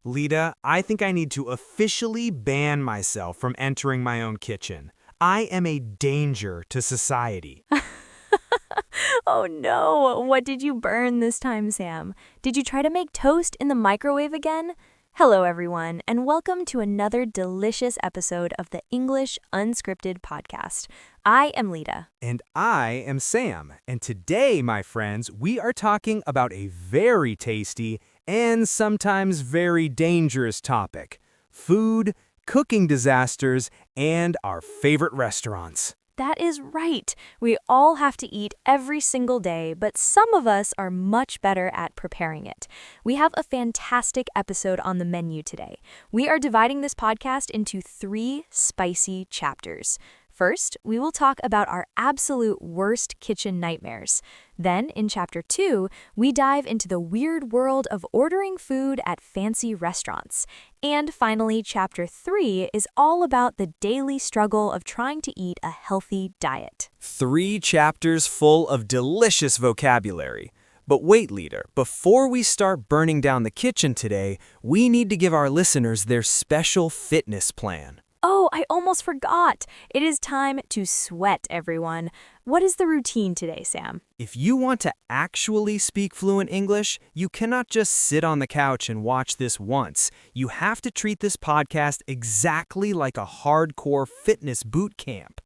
Lita, I think I need to officially ban myself from entering my own kitchen. I am a danger to society. Oh no, what did you burn this time, Sam? Did you try to make toast in the microwave again? Hello, everyone, and welcome to another delicious episode of the English Unscripted podcast. I am Lita. And I am Sam. And today, my friends, we are talking about a very tasty and sometimes very dangerous topic: food, cooking disasters, and our favorite restaurants. That is right. We all have to eat every single day, but some of us are much better at preparing it. We have a fantastic episode on the menu today. We are dividing this podcast into 3 spicy chapters. First, we will talk about our absolute worst kitchen nightmares. Then, in Chapter 2, we dive into the weird world of ordering food at fancy restaurants. And finally, Chapter 3 is all about the daily struggle of trying to eat a healthy diet. 3 chapters full of delicious vocabulary. But wait, leader, before we start burning down the kitchen today, we need to give our listeners their special fitness plan. Oh, I almost forgot. It is time to sweat, everyone. What is the routine today, Sam? If you want to actually speak fluent English, you cannot just sit on the couch and watch this once. You have to treat this podcast exactly like a hardcore fitness boot camp.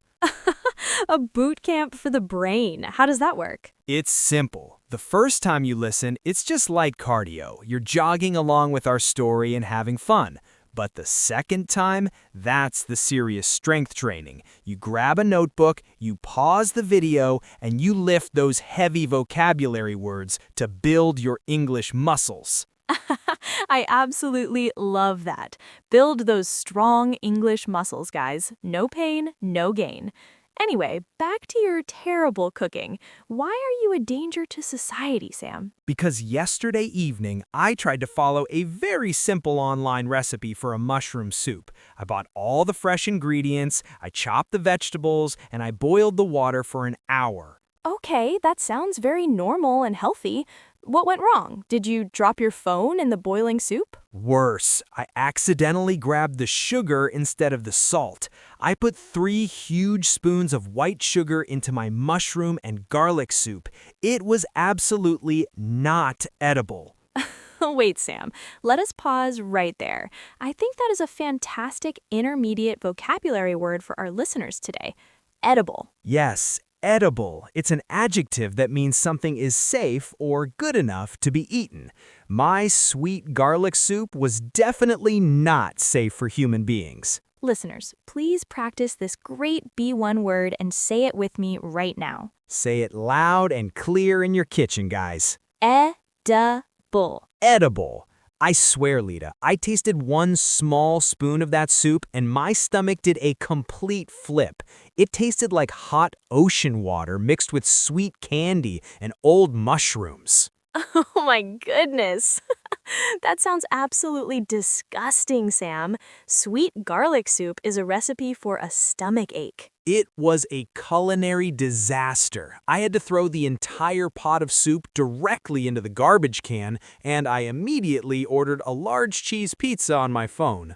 A boot camp for the brain. How does that work? It's simple. The first time you listen, it's just light cardio. You're jogging along with our story and having fun. But the second time, that's the serious strength training. You grab a notebook, you pause the video, and you lift those heavy vocabulary words to build your English muscles. I absolutely love that. Build those strong English muscles, guys. No pain, no gain. Anyway, back to your terrible cooking. Why are you a danger to society, Sam? Because yesterday evening, I tried to follow a very simple online recipe for a mushroom soup. I bought all the fresh ingredients, I chopped the vegetables, and I boiled the water for an hour. Okay, that sounds very normal and healthy. What went wrong? Did you drop your phone in the boiling soup? Worse, I accidentally grabbed the sugar instead of the salt. I put 3 huge spoons of white sugar into my mushroom and garlic soup. It was absolutely not edible. Wait, Sam. Let us pause right there. I think that is a fantastic intermediate vocabulary word for our listeners today. Edible. Yes, edible. It's an adjective that means something is safe or good enough to be eaten. My sweet garlic soup was definitely not safe for human beings. Listeners, please practice this great B1 word and say it with me right now. Say it loud and clear in your kitchen, guys. Edible. Edible. I swear, Lita, I tasted 1 small spoon of that soup and my stomach did a complete flip. It tasted like hot ocean water mixed with sweet candy and old mushrooms. Oh my goodness. That sounds absolutely disgusting, Sam. Sweet garlic soup is a recipe for a stomach ache. It was a culinary disaster. I had to throw the entire pot of soup directly into the garbage can, and I immediately ordered a large cheese pizza on my phone.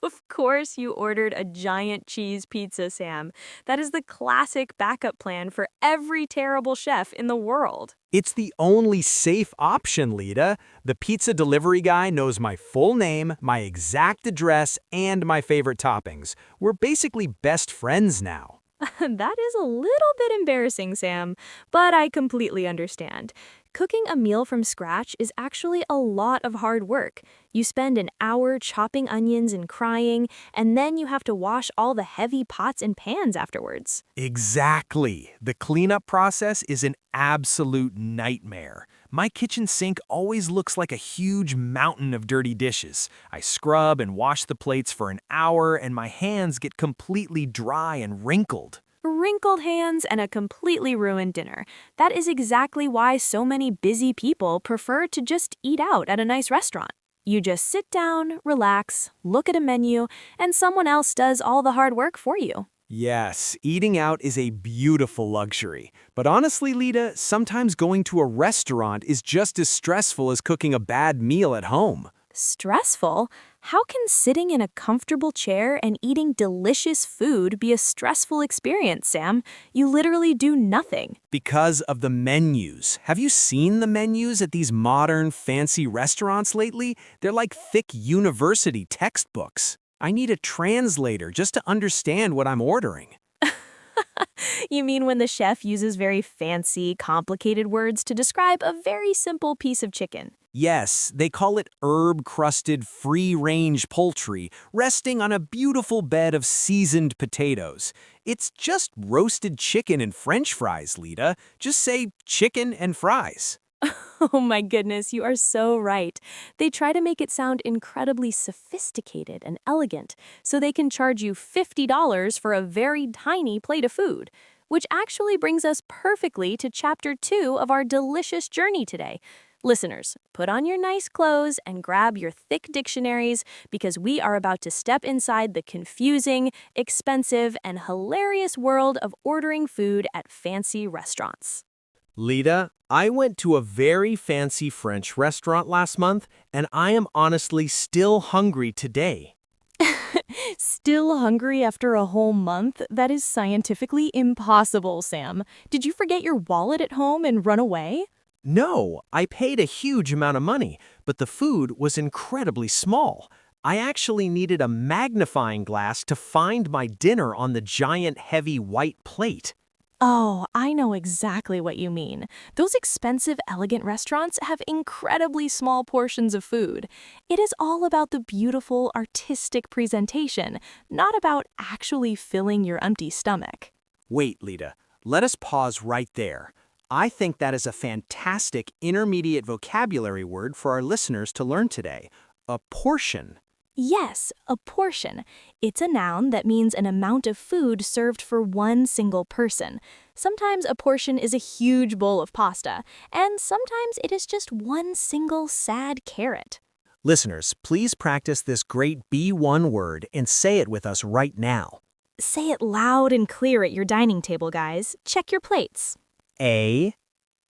Of course you ordered a giant cheese pizza, Sam. That is the classic backup plan for every terrible chef in the world. It's the only safe option, Lita. The pizza delivery guy knows my full name, my exact address, and my favorite toppings. We're basically best friends now. That is a little bit embarrassing, Sam, but I completely understand. Cooking a meal from scratch is actually a lot of hard work. You spend an hour chopping onions and crying, and then you have to wash all the heavy pots and pans afterwards. Exactly. The cleanup process is an absolute nightmare. My kitchen sink always looks like a huge mountain of dirty dishes. I scrub and wash the plates for an hour, and my hands get completely dry and wrinkled. Wrinkled hands and a completely ruined dinner. That is exactly why so many busy people prefer to just eat out at a nice restaurant. You just sit down, relax, look at a menu, and someone else does all the hard work for you. Yes, eating out is a beautiful luxury. But honestly, Lita, sometimes going to a restaurant is just as stressful as cooking a bad meal at home. Stressful? How can sitting in a comfortable chair and eating delicious food be a stressful experience, Sam? You literally do nothing. Because of the menus. Have you seen the menus at these modern, fancy restaurants lately? They're like thick university textbooks. I need a translator just to understand what I'm ordering. You mean when the chef uses very fancy, complicated words to describe a very simple piece of chicken? Yes, they call it herb-crusted free-range poultry, resting on a beautiful bed of seasoned potatoes. It's just roasted chicken and French fries, Lita. Just say chicken and fries. Oh my goodness, you are so right. They try to make it sound incredibly sophisticated and elegant, so they can charge you $50 for a very tiny plate of food. Which actually brings us perfectly to Chapter 2 of our delicious journey today. Listeners, put on your nice clothes and grab your thick dictionaries because we are about to step inside the confusing, expensive, and hilarious world of ordering food at fancy restaurants. Lita, I went to a very fancy French restaurant last month, and I am honestly still hungry today. Still hungry after a whole month? That is scientifically impossible, Sam. Did you forget your wallet at home and run away? No, I paid a huge amount of money, but the food was incredibly small. I actually needed a magnifying glass to find my dinner on the giant heavy white plate. Oh, I know exactly what you mean. Those expensive, elegant restaurants have incredibly small portions of food. It is all about the beautiful, artistic presentation, not about actually filling your empty stomach. Wait, Lita, let us pause right there. I think that is a fantastic intermediate vocabulary word for our listeners to learn today. A portion. Yes, a portion. It's a noun that means an amount of food served for one single person. Sometimes a portion is a huge bowl of pasta, and sometimes it is just one single sad carrot. Listeners, please practice this great B1 word and say it with us right now. Say it loud and clear at your dining table, guys. Check your plates. A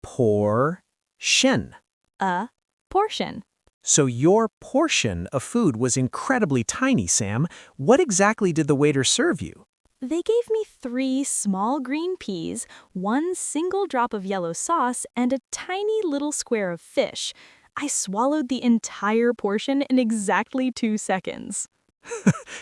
portion. A portion. So your portion of food was incredibly tiny, Sam. What exactly did the waiter serve you? They gave me 3 small green peas, 1 single drop of yellow sauce, and a tiny little square of fish. I swallowed the entire portion in exactly 2 seconds.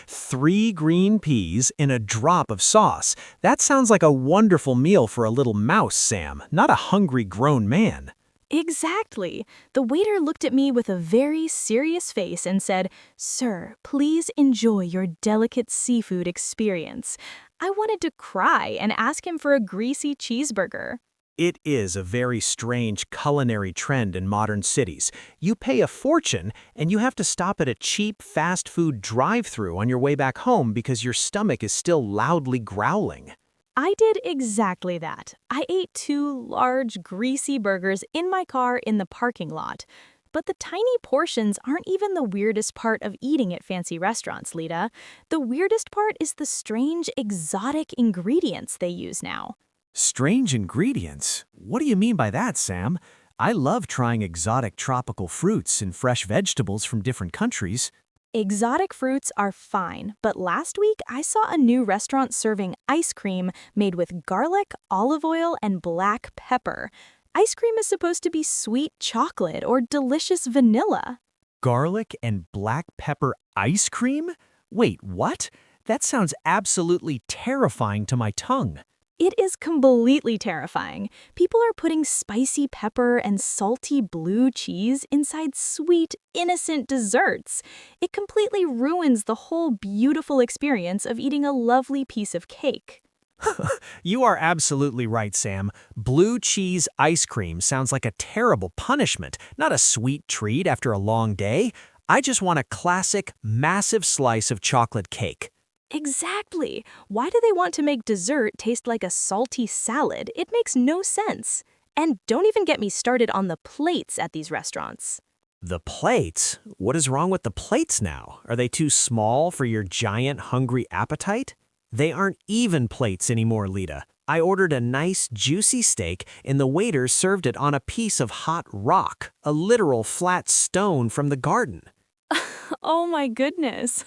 3 green peas and a drop of sauce. That sounds like a wonderful meal for a little mouse, Sam, not a hungry grown man. Exactly. The waiter looked at me with a very serious face and said, "Sir, please enjoy your delicate seafood experience." I wanted to cry and ask him for a greasy cheeseburger. It is a very strange culinary trend in modern cities. You pay a fortune, and you have to stop at a cheap fast food drive-thru on your way back home because your stomach is still loudly growling. I did exactly that. I ate 2 large, greasy burgers in my car in the parking lot. But the tiny portions aren't even the weirdest part of eating at fancy restaurants, Lita. The weirdest part is the strange, exotic ingredients they use now. Strange ingredients? What do you mean by that, Sam? I love trying exotic tropical fruits and fresh vegetables from different countries. Exotic fruits are fine, but last week I saw a new restaurant serving ice cream made with garlic, olive oil, and black pepper. Ice cream is supposed to be sweet chocolate or delicious vanilla. Garlic and black pepper ice cream? Wait, what? That sounds absolutely terrifying to my tongue. It is completely terrifying. People are putting spicy pepper and salty blue cheese inside sweet, innocent desserts. It completely ruins the whole beautiful experience of eating a lovely piece of cake. You are absolutely right, Sam. Blue cheese ice cream sounds like a terrible punishment, not a sweet treat after a long day. I just want a classic, massive slice of chocolate cake. Exactly. Why do they want to make dessert taste like a salty salad? It makes no sense. And don't even get me started on the plates at these restaurants. The plates? What is wrong with the plates now? Are they too small for your giant hungry appetite? They aren't even plates anymore, Lita. I ordered a nice, juicy steak, and the waiter served it on a piece of hot rock, a literal flat stone from the garden. Oh my goodness.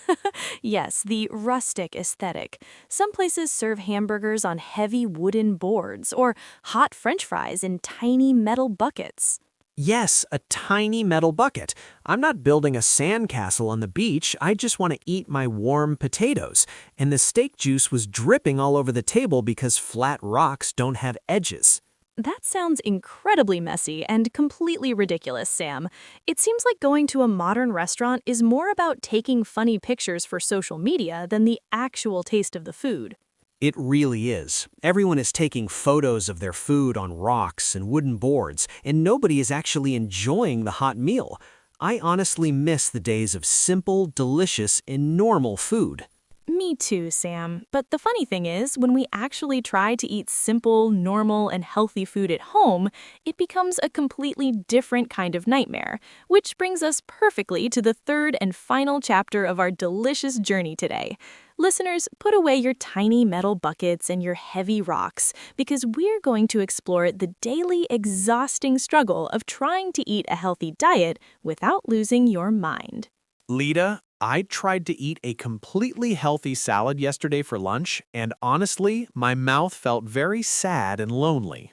Yes, the rustic aesthetic. Some places serve hamburgers on heavy wooden boards or hot French fries in tiny metal buckets. Yes, a tiny metal bucket. I'm not building a sandcastle on the beach, I just want to eat my warm potatoes. And the steak juice was dripping all over the table because flat rocks don't have edges. That sounds incredibly messy and completely ridiculous, Sam. It seems like going to a modern restaurant is more about taking funny pictures for social media than the actual taste of the food. It really is. Everyone is taking photos of their food on rocks and wooden boards, and nobody is actually enjoying the hot meal. I honestly miss the days of simple, delicious, and normal food. Me too, Sam. But the funny thing is, when we actually try to eat simple, normal, and healthy food at home, it becomes a completely different kind of nightmare. Which brings us perfectly to the third and final chapter of our delicious journey today. Listeners, put away your tiny metal buckets and your heavy rocks, because we're going to explore the daily, exhausting struggle of trying to eat a healthy diet without losing your mind. Lita, I tried to eat a completely healthy salad yesterday for lunch, and honestly, my mouth felt very sad and lonely.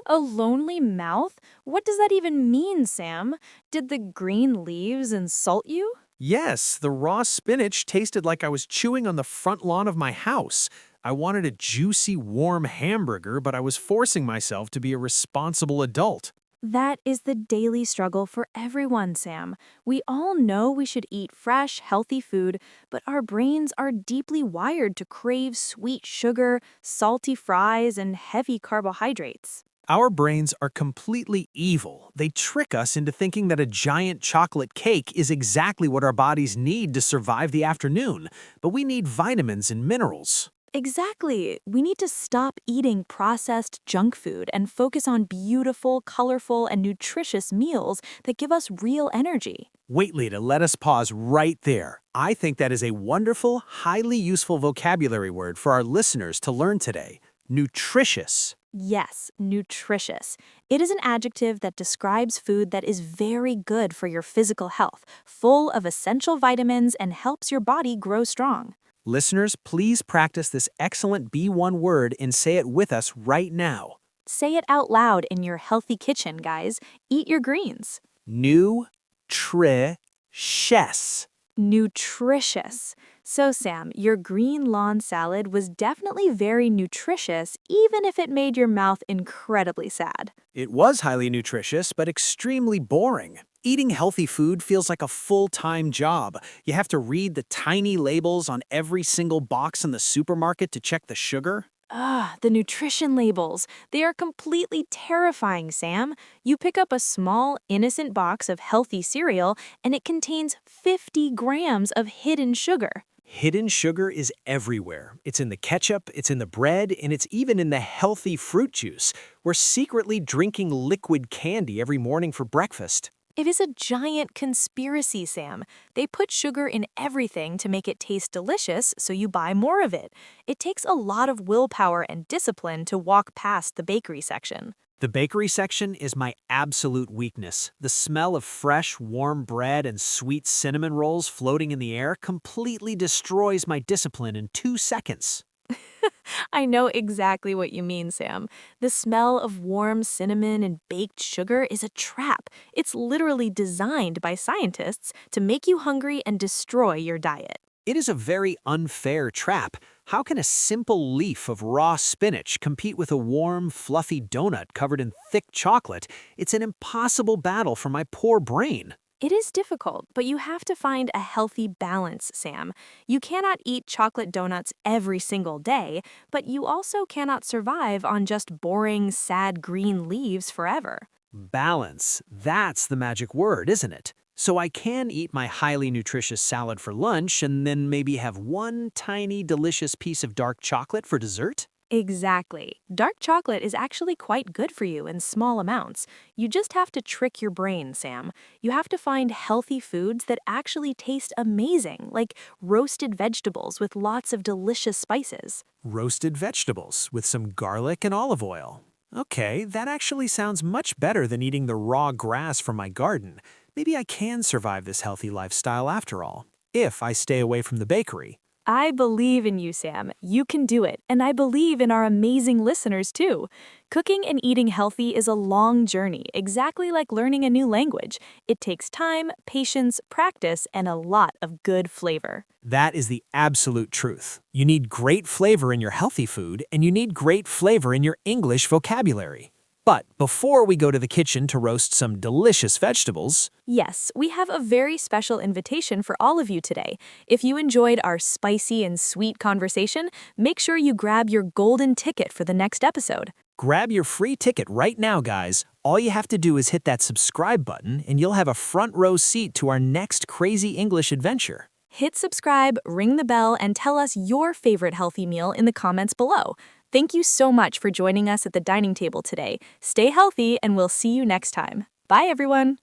A lonely mouth? What does that even mean, Sam? Did the green leaves insult you? Yes, the raw spinach tasted like I was chewing on the front lawn of my house. I wanted a juicy, warm hamburger, but I was forcing myself to be a responsible adult. That is the daily struggle for everyone, Sam. We all know we should eat fresh, healthy food, but our brains are deeply wired to crave sweet sugar, salty fries, and heavy carbohydrates. Our brains are completely evil. They trick us into thinking that a giant chocolate cake is exactly what our bodies need to survive the afternoon, but we need vitamins and minerals. Exactly. We need to stop eating processed junk food and focus on beautiful, colorful, and nutritious meals that give us real energy. Wait, Lita, let us pause right there. I think that is a wonderful, highly useful vocabulary word for our listeners to learn today. Nutritious. Yes, nutritious. It is an adjective that describes food that is very good for your physical health, full of essential vitamins, and helps your body grow strong. Listeners, please practice this excellent B1 word and say it with us right now. Say it out loud in your healthy kitchen, guys. Eat your greens. Nutritious. Nutritious. So, Sam, your green lawn salad was definitely very nutritious, even if it made your mouth incredibly sad. It was highly nutritious, but extremely boring. Eating healthy food feels like a full-time job. You have to read the tiny labels on every single box in the supermarket to check the sugar. The nutrition labels. They are completely terrifying, Sam. You pick up a small, innocent box of healthy cereal, and it contains 50 grams of hidden sugar. Hidden sugar is everywhere. It's in the ketchup, it's in the bread, and it's even in the healthy fruit juice. We're secretly drinking liquid candy every morning for breakfast. It is a giant conspiracy, Sam. They put sugar in everything to make it taste delicious, so you buy more of it. It takes a lot of willpower and discipline to walk past the bakery section. The bakery section is my absolute weakness. The smell of fresh, warm bread and sweet cinnamon rolls floating in the air completely destroys my discipline in 2 seconds. I know exactly what you mean, Sam. The smell of warm cinnamon and baked sugar is a trap. It's literally designed by scientists to make you hungry and destroy your diet. It is a very unfair trap. How can a simple leaf of raw spinach compete with a warm, fluffy donut covered in thick chocolate? It's an impossible battle for my poor brain. It is difficult, but you have to find a healthy balance, Sam. You cannot eat chocolate donuts every single day, but you also cannot survive on just boring, sad green leaves forever. Balance. That's the magic word, isn't it? So I can eat my highly nutritious salad for lunch and then maybe have one tiny delicious piece of dark chocolate for dessert? Exactly. Dark chocolate is actually quite good for you in small amounts. You just have to trick your brain, Sam. You have to find healthy foods that actually taste amazing, like roasted vegetables with lots of delicious spices. Roasted vegetables with some garlic and olive oil. Okay, that actually sounds much better than eating the raw grass from my garden. maybe I can survive this healthy lifestyle after all, if I stay away from the bakery. I believe in you, Sam. You can do it, and I believe in our amazing listeners too. Cooking and eating healthy is a long journey, exactly like learning a new language. It takes time, patience, practice, and a lot of good flavor. That is the absolute truth. You need great flavor in your healthy food, and you need great flavor in your English vocabulary. But before we go to the kitchen to roast some delicious vegetables, Yes, we have a very special invitation for all of you today. If you enjoyed our spicy and sweet conversation, make sure you grab your golden ticket for the next episode. grab your free ticket right now, guys. All you have to do is hit that subscribe button, and you'll have a front row seat to our next crazy English adventure. Hit subscribe, ring the bell, and tell us your favorite healthy meal in the comments below. Thank you so much for joining us at the dining table today. Stay healthy, and we'll see you next time. Bye, everyone.